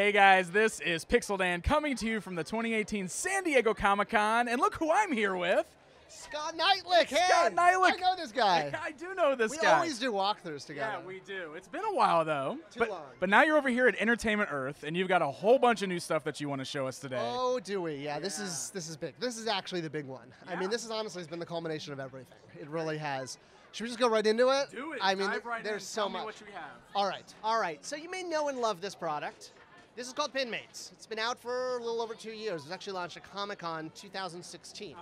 Hey guys, this is Pixel Dan coming to you from the 2018 San Diego Comic-Con, and look who I'm here with. Scott Neitlich. Hey, Scott Neitlich. I know this guy. I do know this we guy. We always do walkthroughs together. Yeah, we do. It's been a while though. Too long. But now you're over here at Entertainment Earth, and you've got a whole bunch of new stuff that you want to show us today. Oh, do we? Yeah, this is big. This is actually the big one. Yeah. I mean, this has honestly has been the culmination of everything. It really has. Should we just go right into it? Do it. I mean, Dive right there's in. so Tell me much. what you have. All right. So you may know and love this product. This is called PinMates. It's been out for a little over 2 years. It was actually launched at Comic-Con 2016.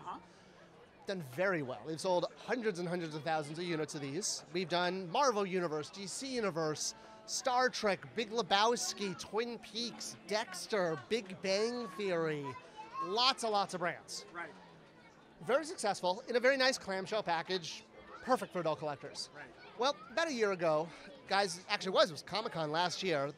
Done very well. We've sold hundreds and hundreds of thousands of units of these. We've done Marvel Universe, DC Universe, Star Trek, Big Lebowski, Twin Peaks, Dexter, Big Bang Theory. Lots and lots of brands. Right. Very successful in a very nice clamshell package. Perfect for adult collectors. Right. Well, about a year ago, guys, actually it was Comic-Con last year.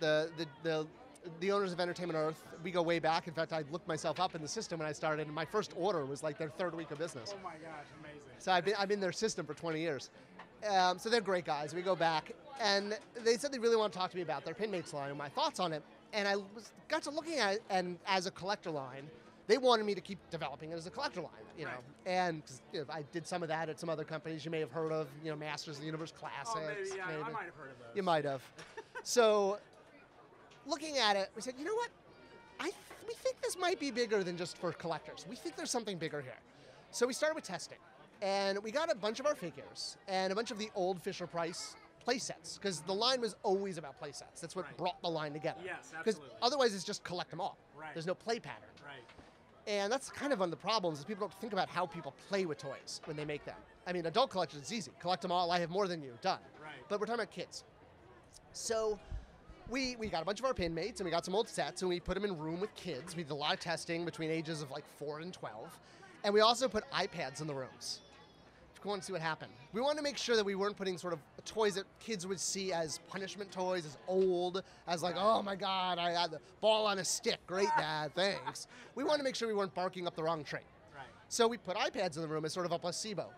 The owners of Entertainment Earth, we go way back. In fact, I looked myself up in the system when I started, and my first order was like their third week of business. Oh my gosh, amazing. So I've been in their system for 20 years. So they're great guys. We go back, and they said they really want to talk to me about their PinMates line and my thoughts on it. And I got to looking at it, and as a collector line, they wanted me to keep developing it as a collector line, you know. And I did some of that at some other companies you may have heard of, Masters of the Universe Classics. Oh, maybe, yeah, I might have heard of those. You might have. So, looking at it, we said, you know what? We think this might be bigger than just for collectors. We think there's something bigger here. So we started with testing. And we got a bunch of our figures and a bunch of the old Fisher-Price play sets, because the line was always about play sets. That's what brought the line together. Yes, absolutely. Because otherwise it's just collect them all. Right. There's no play pattern. Right. And that's kind of one of the problems, is people don't think about how people play with toys when they make them. I mean, adult collectors, it's easy. Collect them all, I have more than you, done. Right. But we're talking about kids. So we got a bunch of our PinMates, and we got some old sets, and we put them in a room with kids. We did a lot of testing between ages of like 4 and 12. And we also put iPads in the rooms. We wanted to see what happened. We wanted to make sure that we weren't putting sort of toys that kids would see as punishment toys, as old, as like, oh my God, I had the ball on a stick. Great, Dad, thanks. We wanted to make sure we weren't barking up the wrong tree. Right. So we put iPads in the room as sort of a placebo.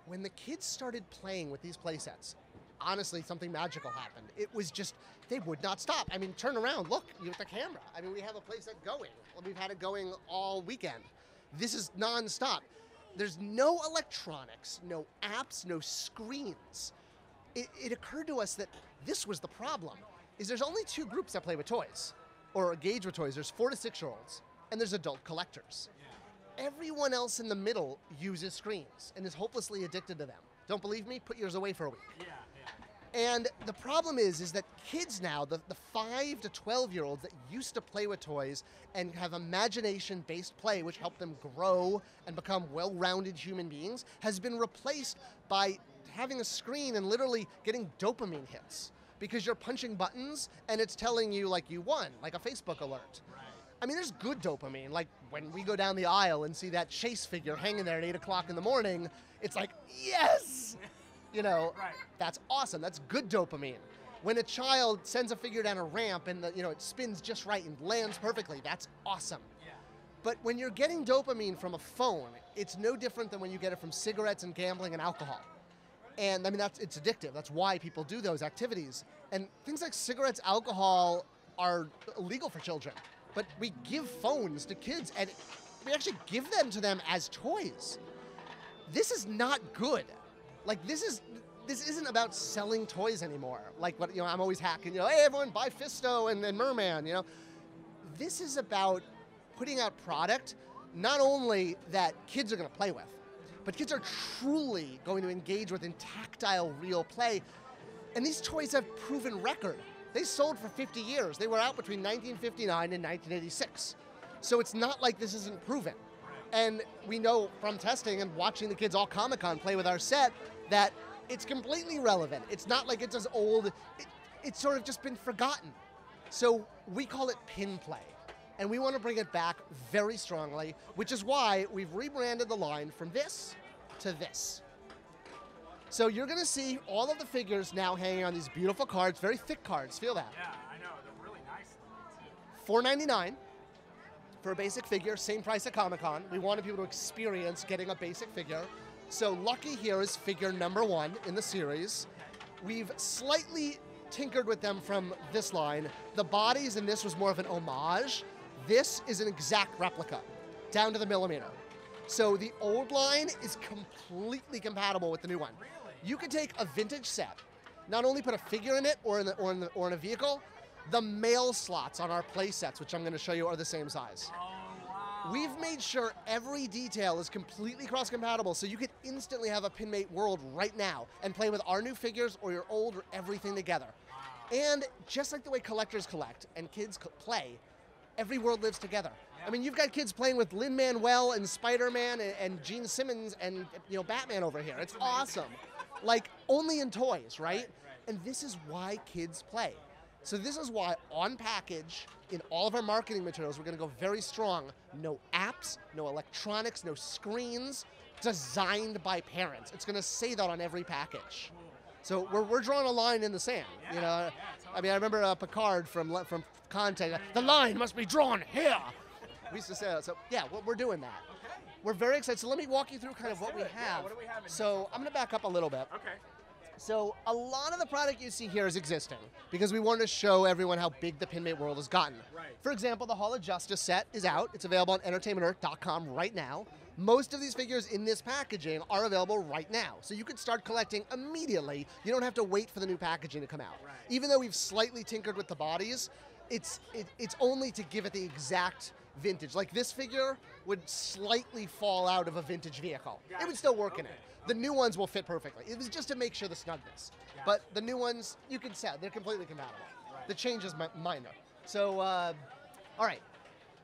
When the kids started playing with these play sets, honestly, something magical happened. It was just, they would not stop. I mean, turn around, look, you with the camera. I mean, we have a play set going. We've had it going all weekend. This is nonstop. There's no electronics, no apps, no screens. It occurred to us that this was the problem, is there's only 2 groups that play with toys, or engage with toys. There's 4 to 6-year-olds, and there's adult collectors. Yeah. Everyone else in the middle uses screens and is hopelessly addicted to them. Don't believe me? Put yours away for a week. Yeah. And the problem is that kids now, the 5 to 12-year-olds that used to play with toys and have imagination-based play, which helped them grow and become well-rounded human beings, has been replaced by having a screen and literally getting dopamine hits, because you're punching buttons and it's telling you like you won, like a Facebook alert. Right. I mean, there's good dopamine. Like when we go down the aisle and see that Chase figure hanging there at 8 o'clock in the morning, it's like, yes! Right. That's awesome. That's good dopamine. When a child sends a figure down a ramp and it spins just right and lands perfectly, that's awesome. Yeah. But when you're getting dopamine from a phone, it's no different than when you get it from cigarettes and gambling and alcohol. And I mean, it's addictive. That's why people do those activities. And things like cigarettes, alcohol are illegal for children. But we give phones to kids, and we actually give them to them as toys. This is not good. Like, this isn't about selling toys anymore. Like what I'm always hacking. Hey everyone, buy Fisto and Merman. This is about putting out product, not only that kids are going to play with, but kids are truly going to engage with in tactile, real play. And these toys have proven record. They sold for 50 years. They were out between 1959 and 1986. So it's not like this isn't proven. And we know from testing and watching the kids all Comic-Con play with our set that it's completely relevant. It's not like it's as old. It's sort of just been forgotten. So we call it pin play. And we want to bring it back very strongly, which is why we've rebranded the line from this to this. So you're going to see all of the figures now hanging on these beautiful cards, very thick cards. Feel that? Yeah, I know. They're really nice too. $4.99 for a basic figure, same price at Comic-Con. We wanted people to experience getting a basic figure. So Lucky here is figure number 1 in the series. We've slightly tinkered with them from this line. The bodies in this was more of an homage. This is an exact replica, down to the millimeter. So the old line is completely compatible with the new one. Really? You can take a vintage set, not only put a figure in it or in a vehicle, the mail slots on our play sets, which I'm going to show you, are the same size. Oh, wow. We've made sure every detail is completely cross-compatible, so you could instantly have a PinMate world right now and play with our new figures or your old or everything together. Wow. And just like the way collectors collect and kids play, every world lives together. I mean, you've got kids playing with Lin-Manuel and Spider-Man and Gene Simmons and Batman over here. It's awesome. Like, only in toys, right? And this is why kids play. So this is why on package, in all of our marketing materials, we're gonna go very strong. No apps, no electronics, no screens, designed by parents. It's gonna say that on every package. So we're drawing a line in the sand, you know? I mean, I remember Picard from Contact, the line must be drawn here. We used to say that, so yeah, we're doing that. Okay. We're very excited, so let me walk you through kind of what we have. Yeah, what do we have in So I'm gonna back up a little bit. Okay. So a lot of the product you see here is existing because we wanted to show everyone how big the PinMate world has gotten. Right. For example, the Hall of Justice set is out. It's available on entertainmentearth.com right now. Most of these figures in this packaging are available right now. So you could start collecting immediately. You don't have to wait for the new packaging to come out. Right. Even though we've slightly tinkered with the bodies, it's only to give it the exact vintage. Like this figure would slightly fall out of a vintage vehicle. Gotcha. It would still work in it. The new ones will fit perfectly. It was just to make sure the snugness. Gotcha. But the new ones, you can tell, they're completely compatible. Right. The change is minor. So, all right.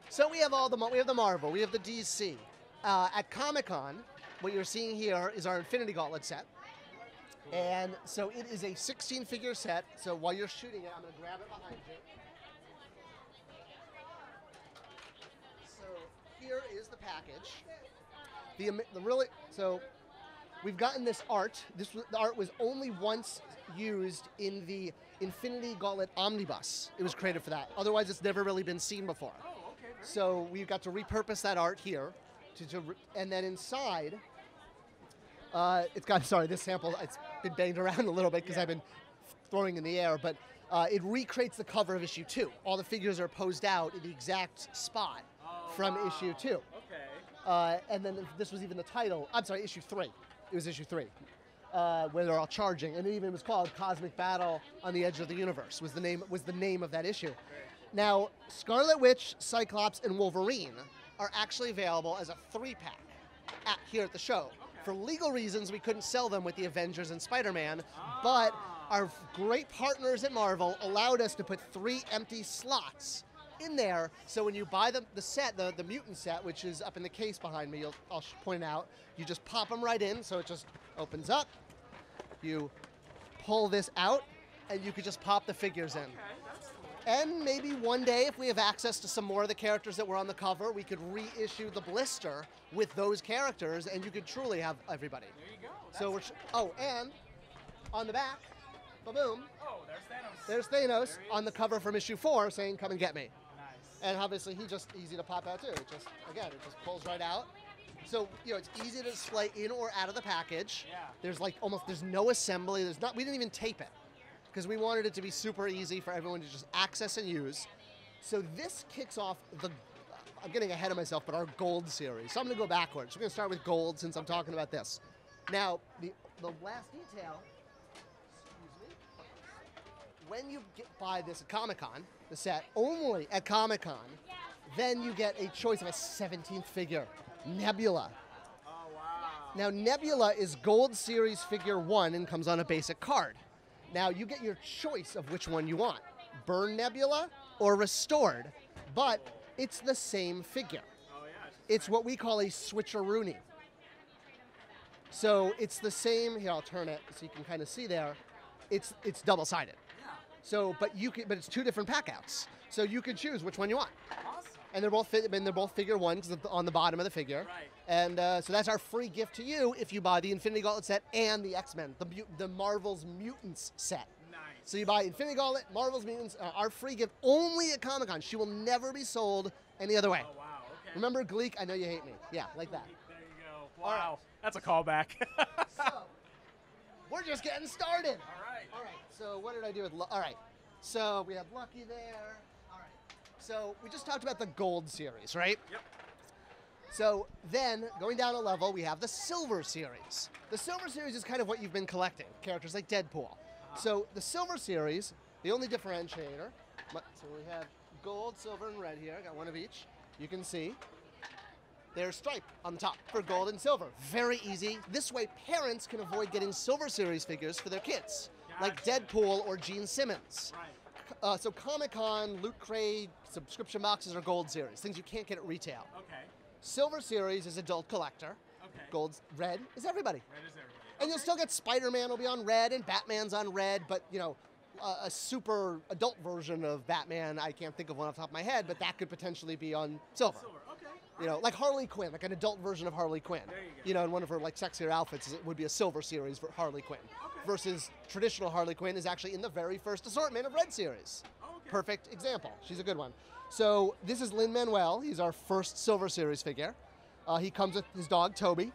So we have we have the Marvel, we have the DC. At Comic-Con, what you're seeing here is our Infinity Gauntlet set. And so it is a 16-figure set. So while you're shooting it, I'm going to grab it behind you. So here is the package. So we've gotten this art. The art was only once used in the Infinity Gauntlet Omnibus. It was created for that. Otherwise, it's never really been seen before. Oh, okay. So we've got to repurpose that art here. And then inside, this sample, it's been banged around a little bit because I've been throwing in the air, but it recreates the cover of issue 2. All the figures are posed out in the exact spot from issue 2. Okay. And then this was even the title, I'm sorry, issue 3. It was issue 3, where they're all charging. And it even was called Cosmic Battle on the Edge of the Universe, was the name of that issue. Great. Now, Scarlet Witch, Cyclops, and Wolverine are actually available as a 3-pack here at the show. Okay. For legal reasons, we couldn't sell them with the Avengers and Spider-Man, but our great partners at Marvel allowed us to put 3 empty slots in there, so when you buy the set, the mutant set, which is up in the case behind me, I'll point it out, you just pop them right in, so it just opens up, you pull this out, and you could just pop the figures in. Okay, that's cool. And maybe one day, if we have access to some more of the characters that were on the cover, we could reissue the blister with those characters, and you could truly have everybody. There you go. So and on the back, ba-boom, Oh, there's Thanos. there's Thanos There he on the cover from issue 4 saying, "Come and get me." Nice. And obviously, he's just easy to pop out too. It just pulls right out. So, it's easy to display in or out of the package. Yeah. There's no assembly. We didn't even tape it because we wanted it to be super easy for everyone to just access and use. So this kicks off I'm getting ahead of myself, but our gold series. So I'm gonna go backwards. We're gonna start with gold since I'm talking about this. Now, the last detail, excuse me, when you buy this at Comic-Con, the set, only at Comic-Con, then you get a choice of a 17th figure, Nebula. Oh, wow. Now, Nebula is Gold Series Figure 1 and comes on a basic card. Now, you get your choice of which one you want, Burn Nebula or Restored, but it's the same figure. Oh, yeah. It's what we call a switcheroony. So it's the same, here I'll turn it so you can kind of see there, it's double-sided. Yeah. So, but it's 2 different packouts. So you can choose which one you want. Awesome. And they're both figure 1 because on the bottom of the figure. Right. And so that's our free gift to you if you buy the Infinity Gauntlet set and the X-Men, the Marvel's Mutants set. Nice. So you buy Infinity Gauntlet, Marvel's Mutants, our free gift only at Comic-Con. She will never be sold any other way. Oh, wow. Okay. Remember Gleek? I know you hate me. Yeah, like that. There you go. All right. Wow. That's a callback. So, We're just getting started. All All right, so what did I do with all right, so we have Lucky there. All right, so we just talked about the Gold series, right? Yep. So then, going down a level, we have the Silver series. The Silver series is kind of what you've been collecting, characters like Deadpool. So the Silver series, the only differentiator, so we have Gold, Silver, and Red here. I got one of each. You can see there's Stripe on the top for Gold and Silver. Very easy. This way, parents can avoid getting Silver series figures for their kids, like Deadpool or Gene Simmons. Right. So Comic-Con, Loot Crate, subscription boxes are Gold series, things you can't get at retail. Okay. Silver series is adult collector. Okay. Gold, Red is everybody. Red is everybody. And you'll still get Spider-Man will be on Red and Batman's on Red, but you know, a super adult version of Batman, I can't think of one off the top of my head, but that could potentially be on Silver. Silver. Okay. You know, like Harley Quinn, like an adult version of Harley Quinn. There you go. You know, and one of her like sexier outfits it would be a Silver series for Harley Quinn. Okay. Versus traditional Harley Quinn is actually in the very first assortment of Red series. Oh, okay. Perfect example. She's a good one. So this is Lin-Manuel. He's our first Silver series figure. He comes with his dog, Toby.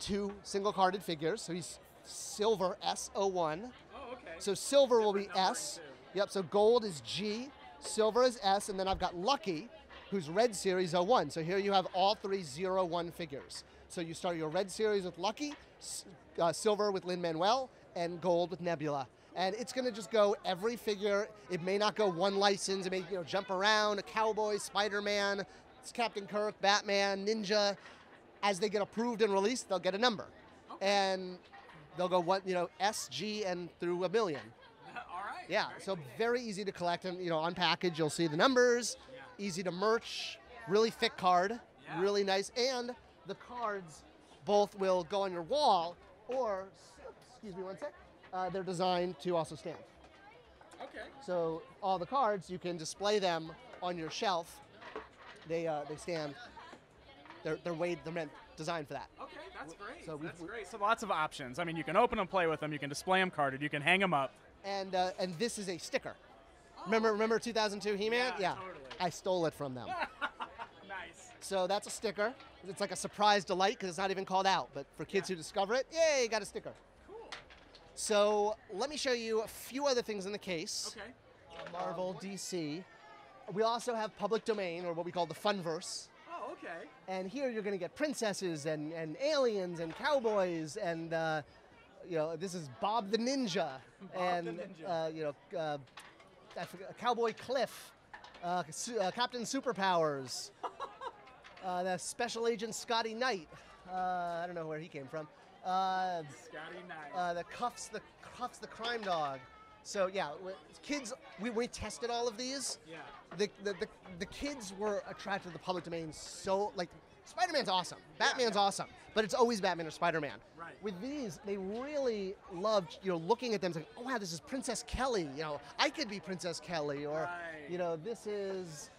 2 single-carded figures. So he's Silver, S-O-1. Oh, okay. So Silver will be Different numbering, S. too. Yep, so Gold is G, Silver is S, and then I've got Lucky, who's Red Series 01. So here you have all 3 0-1 figures. So you start your Red Series with Lucky, Silver with Lin-Manuel, and Gold with Nebula. And it's going to just go every figure. It may not go one license. It may jump around, a Cowboy, Spider-Man, Captain Kirk, Batman, Ninja. As they get approved and released, they'll get a number. Okay. And they'll go S, G, and through a million. All right. Yeah, Very so cool. very easy to collect. And on package, you'll see the numbers. Yeah. Easy to merch. Really thick card. Yeah. Really nice. And the cards both will go on your wall, or excuse me one sec. They're designed to also stand. Okay. So all the cards, you can display them on your shelf. They stand. They're meant designed for that. Okay, that's great. So That's great. So lots of options. I mean, you can open them, play with them. You can display them carded. You can hang them up. And this is a sticker. Remember 2002 He-Man? Yeah, totally. I stole it from them. Nice. So that's a sticker. It's like a surprise delight because it's not even called out. But for kids who discover it, yay, got a sticker. Cool. So let me show you a few other things in the case. Okay. Marvel, DC. We also have public domain, or what we call the Funverse. Oh, okay. And here you're going to get princesses and aliens and cowboys and this is Bob the Ninja and I forget, Cowboy Cliff, Captain Superpowers, the Special Agent Scotty Knight. I don't know where he came from. Scotty Knight. The Cuffs the Crime Dog. So yeah, kids, we tested all of these. Yeah. The kids were attracted to the public domain so, like, Spider-Man's awesome, Batman's awesome, but it's always Batman or Spider-Man. Right. With these, they really loved, looking at them, like, oh wow, this is Princess Kelly, I could be Princess Kelly, or, Right. This is,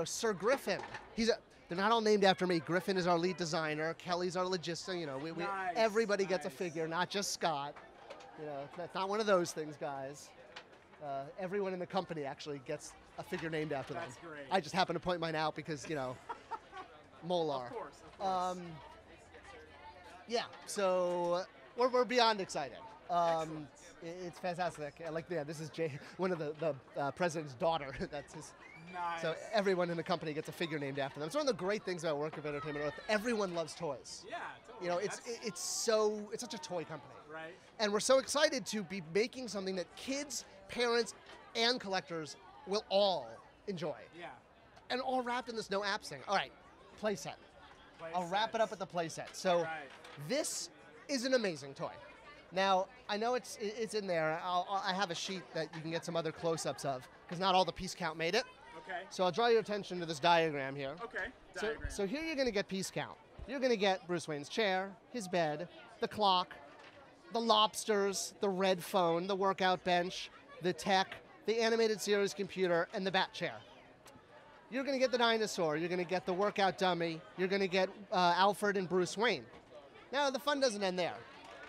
Sir Griffin. They're not all named after me. Griffin is our lead designer, Kelly's our logist, Nice, everybody gets a nice. figure, not just Scott. It's not one of those things, guys. Everyone in the company actually gets a figure named after them. That's great. I just happen to point mine out because, Molar. Of course. Yeah, so we're beyond excited. Excellent. It's fantastic. This is one of the president's daughter. That's his. Nice. So everyone in the company gets a figure named after them. It's one of the great things about Work of Entertainment Earth. Everyone loves toys. Yeah, totally. It's such a toy company. Right. And we're so excited to be making something that kids, parents, and collectors will all enjoy. Yeah. And all wrapped in this no apps thing. All right, playset. I'll wrap it up with the playset. So Right. this is an amazing toy. Now, I know it's in there. I have a sheet that you can get some other close-ups of, because not all the piece count made it. Okay. So I'll draw your attention to this diagram here. Okay. Diagram. So here you're going to get piece count. You're going to get Bruce Wayne's chair, his bed, the clock, the lobsters, the red phone, the workout bench, the tech, the animated series computer, and the bat chair. You're going to get the dinosaur. You're going to get the workout dummy. You're going to get Alfred and Bruce Wayne. Now, the fun doesn't end there.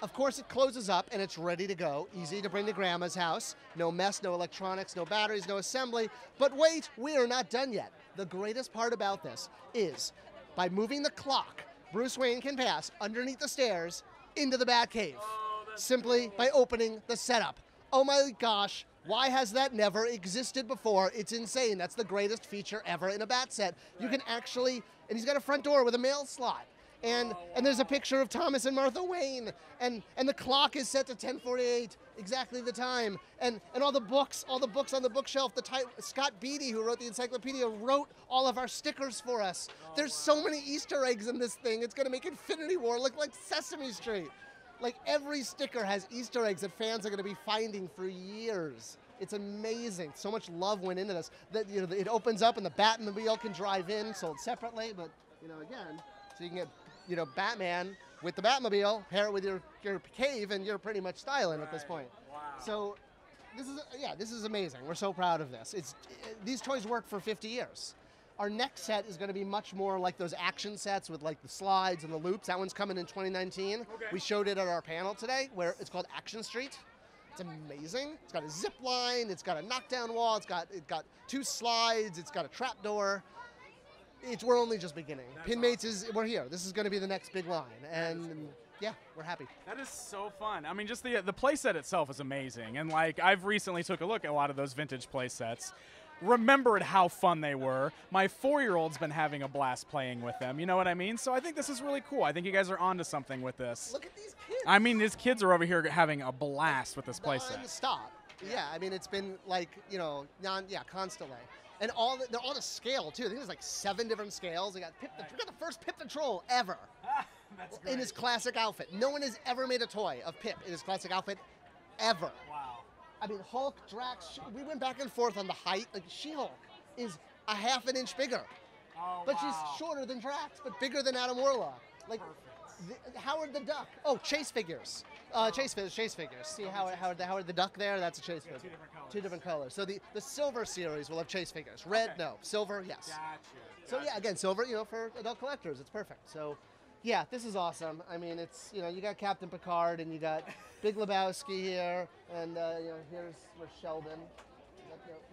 Of course, it closes up and it's ready to go. Easy to bring to Grandma's house. No mess, no electronics, no batteries, no assembly. But wait, we are not done yet. The greatest part about this is by moving the clock, Bruce Wayne can pass underneath the stairs into the Batcave. Oh, simply by opening the setup. Oh my gosh, why has that never existed before? It's insane. That's the greatest feature ever in a bat set. You can actually, and he's got a front door with a mail slot. And there's a picture of Thomas and Martha Wayne, and the clock is set to 10:48, exactly the time. And all the books on the bookshelf. Scott Beatty, who wrote the encyclopedia, wrote all of our stickers for us. There's so many Easter eggs in this thing. It's gonna make Infinity War look like Sesame Street. Like every sticker has Easter eggs that fans are gonna be finding for years. It's amazing. So much love went into this. That it opens up and the Batmobile can drive in, sold separately, but again, so you can get Batman with the Batmobile, pair it with your cave, and you're pretty much styling at this point. Wow. So this is amazing. We're so proud of this. These toys work for 50 years. Our next set is going to be much more like those action sets with like the slides and the loops. That one's coming in 2019. Okay. We showed it at our panel today, where it's called Action Street. It's amazing. It's got a zip line. It's got a knockdown wall. It's got 2 slides. It's got a trap door. We're only just beginning. PinMates we're here. This is going to be the next big line, and yeah, we're happy. That is so fun. I mean, just the playset itself is amazing, and like I've recently took a look at a lot of those vintage playsets, remembered how fun they were. My 4-year-old's been having a blast playing with them. You know what I mean? So I think this is really cool. I think you guys are onto something with this. Look at these kids. I mean, these kids are over here having a blast with this playset. Non-stop. Yeah, I mean, it's been like constantly. And they're all to scale too. I think there's like 7 different scales. We got the first Pip the Troll ever. That's great. In his classic outfit. No one has ever made a toy of Pip in his classic outfit, ever. Wow. I mean, Hulk, Drax, we went back and forth on the height. Like She-Hulk is a ½ an inch bigger. Oh, But she's shorter than Drax, but bigger than Adam Warlock. Like Howard the Duck. Oh, chase figures. Chase figures. See Howard the Duck there? That's a chase figure. 2 different colors. 2 different colors. So the silver series will have chase figures. Red, no. Silver, yes. Gotcha. So yeah, again, silver, for adult collectors, it's perfect. So yeah, this is awesome. I mean, it's, you got Captain Picard and you got Big Lebowski here, and here's Sheldon.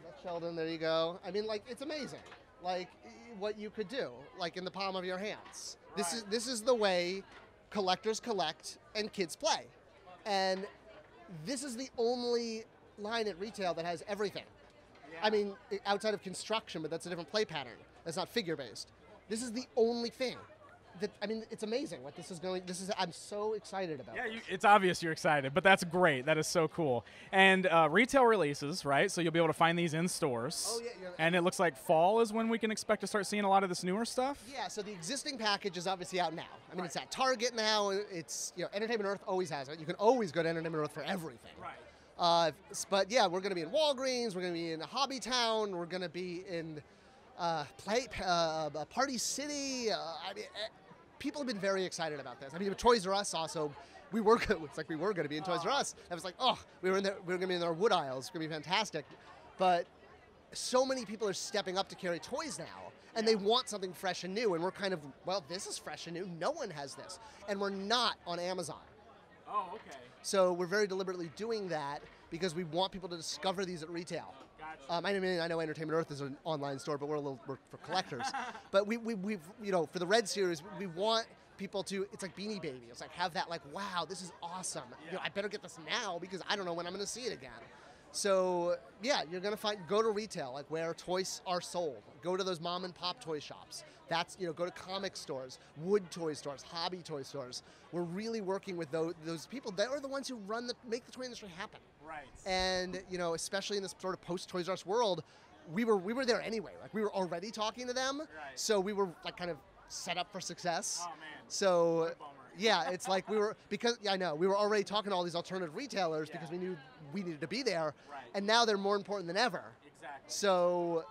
That's Sheldon, there you go. I mean, like, it's amazing. Like, what you could do, like, in the palm of your hands. Right. This is the way collectors collect and kids play. And this is the only line at retail that has everything. Yeah. I mean, outside of construction, but that's a different play pattern. That's not figure-based. This is the only thing. It's amazing what this is going. I'm so excited about. Yeah, it's obvious you're excited, but that's great. That is so cool. And retail releases, right? So you'll be able to find these in stores. Oh yeah. And it looks like fall is when we can expect to start seeing a lot of this newer stuff. Yeah. So the existing package is obviously out now. I mean, It's at Target now. It's Entertainment Earth always has it. You can always go to Entertainment Earth for everything. Right. But yeah, we're going to be in Walgreens. We're going to be in Hobby Town. We're going to be in Party City. People have been very excited about this. I mean, Toys R Us also, it's like we were going to be in Toys R Us. I was like, we were going to be in their wood aisles. It's going to be fantastic. But so many people are stepping up to carry toys now, and they want something fresh and new. And we're kind of, this is fresh and new. No one has this. And we're not on Amazon. Oh, okay. So we're very deliberately doing that because we want people to discover these at retail. Gotcha. I know Entertainment Earth is an online store, but we're for collectors. But we've for the Red Series, we want people to, it's like Beanie Baby. It's like have that wow, this is awesome. Yeah. I better get this now because I don't know when I'm going to see it again. So yeah, you're going to go to retail, like where toys are sold. Go to those mom and pop toy shops. That's, go to comic stores, wood toy stores, hobby toy stores. We're really working with those people that are the ones who make the toy industry happen. Right. And, especially in this sort of post-Toys R Us world, we were there anyway. Like, we were already talking to them. Right. So we were, like, kind of set up for success. Oh, man. So, yeah, it's like we were already talking to all these alternative retailers because we knew we needed to be there. Right. And now they're more important than ever. Exactly. So,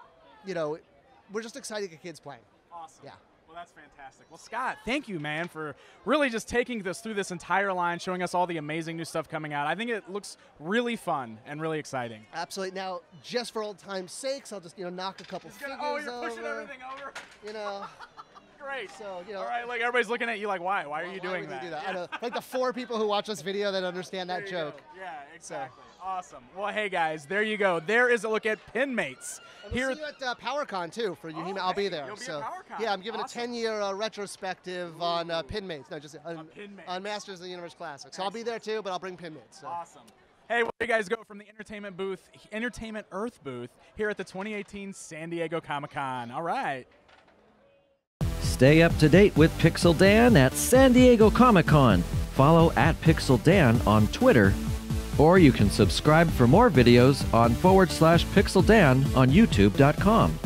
we're just excited to get kids playing. Awesome. Yeah. Well, that's fantastic. Well, Scott, thank you, man, for really just taking us through this entire line, showing us all the amazing new stuff coming out. I think it looks really fun and really exciting. Absolutely. Now, just for old time's sakes, I'll just, knock a couple figures over. Oh, you're pushing everything over? great. So, you know, all right, like everybody's looking at you like, why? Why are you why doing would that? they do that? Yeah. I know, like the 4 people who watch this video that understand that There you joke. go. Yeah, exactly. Awesome. Well, hey guys, there you go. There is a look at PinMates. And we'll see you at PowerCon too for you. I'll be there. You'll be so at PowerCon. yeah, I'm giving Awesome. a 10-year retrospective on PinMates. No, just PinMates. on Masters of the Universe Classic. So I'll be there too, but I'll bring PinMates. So. Awesome. Hey, where do you guys go from the Entertainment Earth booth here at the 2018 San Diego Comic-Con? All right. Stay up to date with Pixel Dan at San Diego Comic-Con. Follow at Pixel Dan on Twitter, or you can subscribe for more videos on /PixelDan on YouTube.com.